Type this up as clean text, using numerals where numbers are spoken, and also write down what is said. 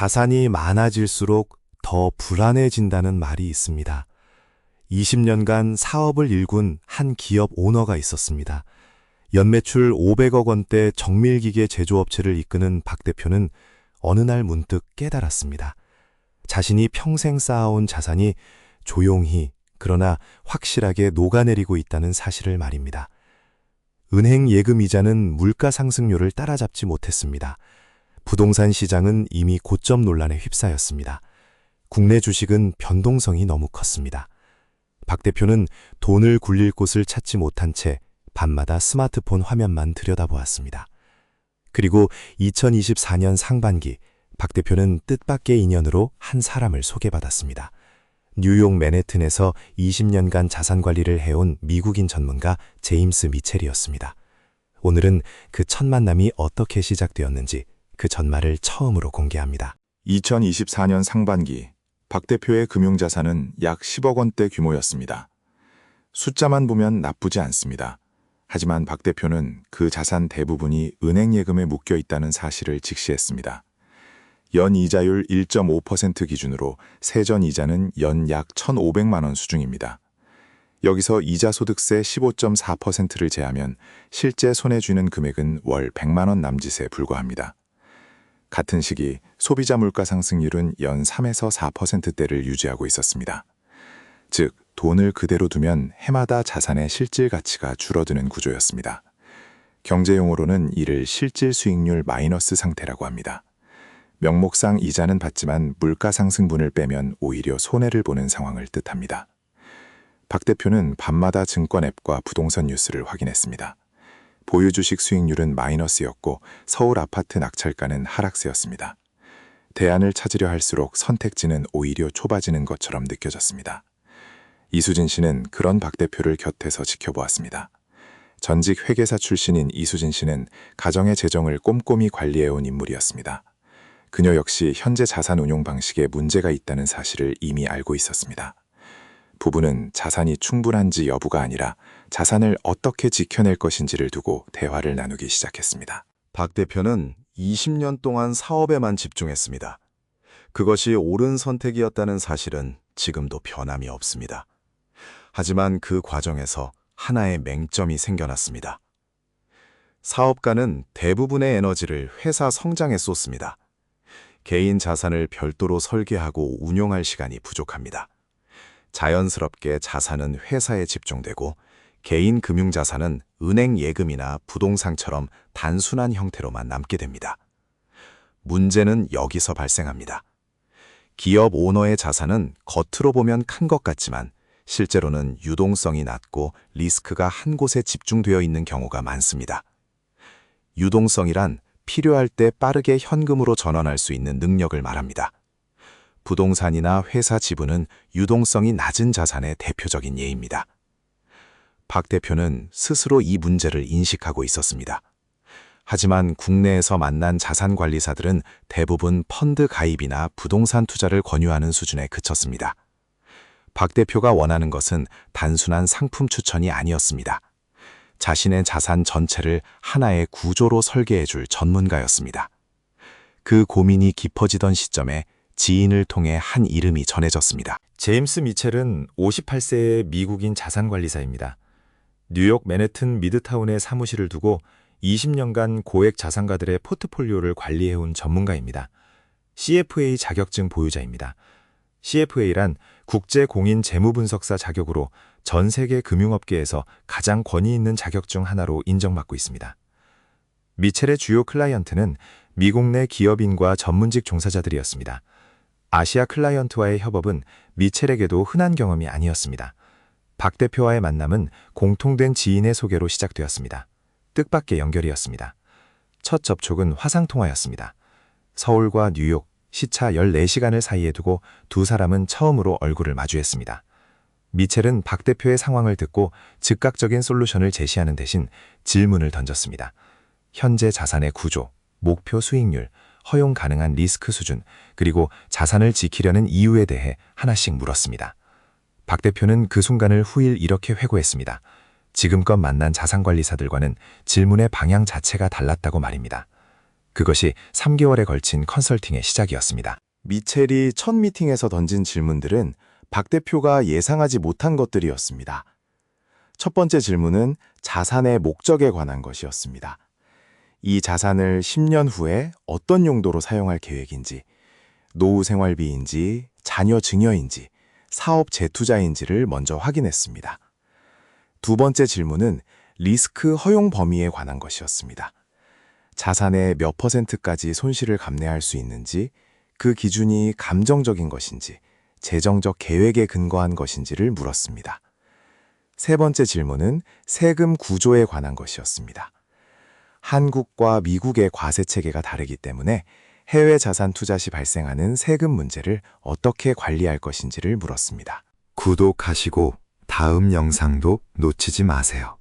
자산이 많아질수록 더 불안해진다는 말이 있습니다. 20년간 사업을 일군 한 기업 오너가 있었습니다. 연매출 500억 원대 정밀기계 제조업체를 이끄는 박 대표는 어느 날 문득 깨달았습니다. 자신이 평생 쌓아온 자산이 조용히 그러나 확실하게 녹아내리고 있다는 사실을 말입니다. 은행 예금 이자는 물가 상승률을 따라잡지 못했습니다. 부동산 시장은 이미 고점 논란에 휩싸였습니다. 국내 주식은 변동성이 너무 컸습니다. 박 대표는 돈을 굴릴 곳을 찾지 못한 채 밤마다 스마트폰 화면만 들여다보았습니다. 그리고 2024년 상반기 박 대표는 뜻밖의 인연으로 한 사람을 소개받았습니다. 뉴욕 맨해튼에서 20년간 자산 관리를 해온 미국인 전문가 제임스 미첼이었습니다. 오늘은 그 첫 만남이 어떻게 시작되었는지 그 전말을 처음으로 공개합니다. 2024년 상반기 박 대표의 금융자산은 약 10억 원대 규모였습니다. 숫자만 보면 나쁘지 않습니다. 하지만 박 대표는 그 자산 대부분이 은행 예금에 묶여 있다는 사실을 직시했습니다. 연 이자율 1.5% 기준으로 세전 이자는 연 약 1,500만 원 수준입니다. 여기서 이자 소득세 15.4%를 제하면 실제 손에 쥐는 금액은 월 100만 원 남짓에 불과합니다. 같은 시기 소비자 물가 상승률은 연 3에서 4%대를 유지하고 있었습니다. 즉, 돈을 그대로 두면 해마다 자산의 실질 가치가 줄어드는 구조였습니다. 경제용어로는 이를 실질 수익률 마이너스 상태라고 합니다. 명목상 이자는 받지만 물가 상승분을 빼면 오히려 손해를 보는 상황을 뜻합니다. 박 대표는 밤마다 증권 앱과 부동산 뉴스를 확인했습니다. 보유 주식 수익률은 마이너스였고 서울 아파트 낙찰가는 하락세였습니다. 대안을 찾으려 할수록 선택지는 오히려 좁아지는 것처럼 느껴졌습니다. 이수진 씨는 그런 박 대표를 곁에서 지켜보았습니다. 전직 회계사 출신인 이수진 씨는 가정의 재정을 꼼꼼히 관리해온 인물이었습니다. 그녀 역시 현재 자산 운용 방식에 문제가 있다는 사실을 이미 알고 있었습니다. 부부는 자산이 충분한지 여부가 아니라 자산을 어떻게 지켜낼 것인지를 두고 대화를 나누기 시작했습니다. 박 대표는 20년 동안 사업에만 집중했습니다. 그것이 옳은 선택이었다는 사실은 지금도 변함이 없습니다. 하지만 그 과정에서 하나의 맹점이 생겨났습니다. 사업가는 대부분의 에너지를 회사 성장에 쏟습니다. 개인 자산을 별도로 설계하고 운용할 시간이 부족합니다. 자연스럽게 자산은 회사에 집중되고 개인 금융자산은 은행 예금이나 부동산처럼 단순한 형태로만 남게 됩니다. 문제는 여기서 발생합니다. 기업 오너의 자산은 겉으로 보면 큰 것 같지만 실제로는 유동성이 낮고 리스크가 한 곳에 집중되어 있는 경우가 많습니다. 유동성이란 필요할 때 빠르게 현금으로 전환할 수 있는 능력을 말합니다. 부동산이나 회사 지분은 유동성이 낮은 자산의 대표적인 예입니다. 박 대표는 스스로 이 문제를 인식하고 있었습니다. 하지만 국내에서 만난 자산관리사들은 대부분 펀드 가입이나 부동산 투자를 권유하는 수준에 그쳤습니다. 박 대표가 원하는 것은 단순한 상품 추천이 아니었습니다. 자신의 자산 전체를 하나의 구조로 설계해줄 전문가였습니다. 그 고민이 깊어지던 시점에 지인을 통해 한 이름이 전해졌습니다. 제임스 미첼은 58세의 미국인 자산관리사입니다. 뉴욕 맨해튼 미드타운에 사무실을 두고 20년간 고액 자산가들의 포트폴리오를 관리해온 전문가입니다. CFA 자격증 보유자입니다. CFA란 국제공인재무분석사 자격으로 전 세계 금융업계에서 가장 권위 있는 자격 중 하나로 인정받고 있습니다. 미첼의 주요 클라이언트는 미국 내 기업인과 전문직 종사자들이었습니다. 아시아 클라이언트와의 협업은 미첼에게도 흔한 경험이 아니었습니다. 박 대표와의 만남은 공통된 지인의 소개로 시작되었습니다. 뜻밖의 연결이었습니다. 첫 접촉은 화상통화였습니다. 서울과 뉴욕, 시차 14시간을 사이에 두고 두 사람은 처음으로 얼굴을 마주했습니다. 미첼은 박 대표의 상황을 듣고 즉각적인 솔루션을 제시하는 대신 질문을 던졌습니다. 현재 자산의 구조, 목표 수익률, 허용 가능한 리스크 수준, 그리고 자산을 지키려는 이유에 대해 하나씩 물었습니다. 박 대표는 그 순간을 후일 이렇게 회고했습니다. 지금껏 만난 자산관리사들과는 질문의 방향 자체가 달랐다고 말입니다. 그것이 3개월에 걸친 컨설팅의 시작이었습니다. 미첼이 첫 미팅에서 던진 질문들은 박 대표가 예상하지 못한 것들이었습니다. 첫 번째 질문은 자산의 목적에 관한 것이었습니다. 이 자산을 10년 후에 어떤 용도로 사용할 계획인지, 노후 생활비인지, 자녀 증여인지, 사업 재투자인지를 먼저 확인했습니다. 두 번째 질문은 리스크 허용 범위에 관한 것이었습니다. 자산의 몇 %까지 손실을 감내할 수 있는지, 그 기준이 감정적인 것인지, 재정적 계획에 근거한 것인지를 물었습니다. 세 번째 질문은 세금 구조에 관한 것이었습니다. 한국과 미국의 과세 체계가 다르기 때문에 해외 자산 투자 시 발생하는 세금 문제를 어떻게 관리할 것인지를 물었습니다. 구독하시고 다음 영상도 놓치지 마세요.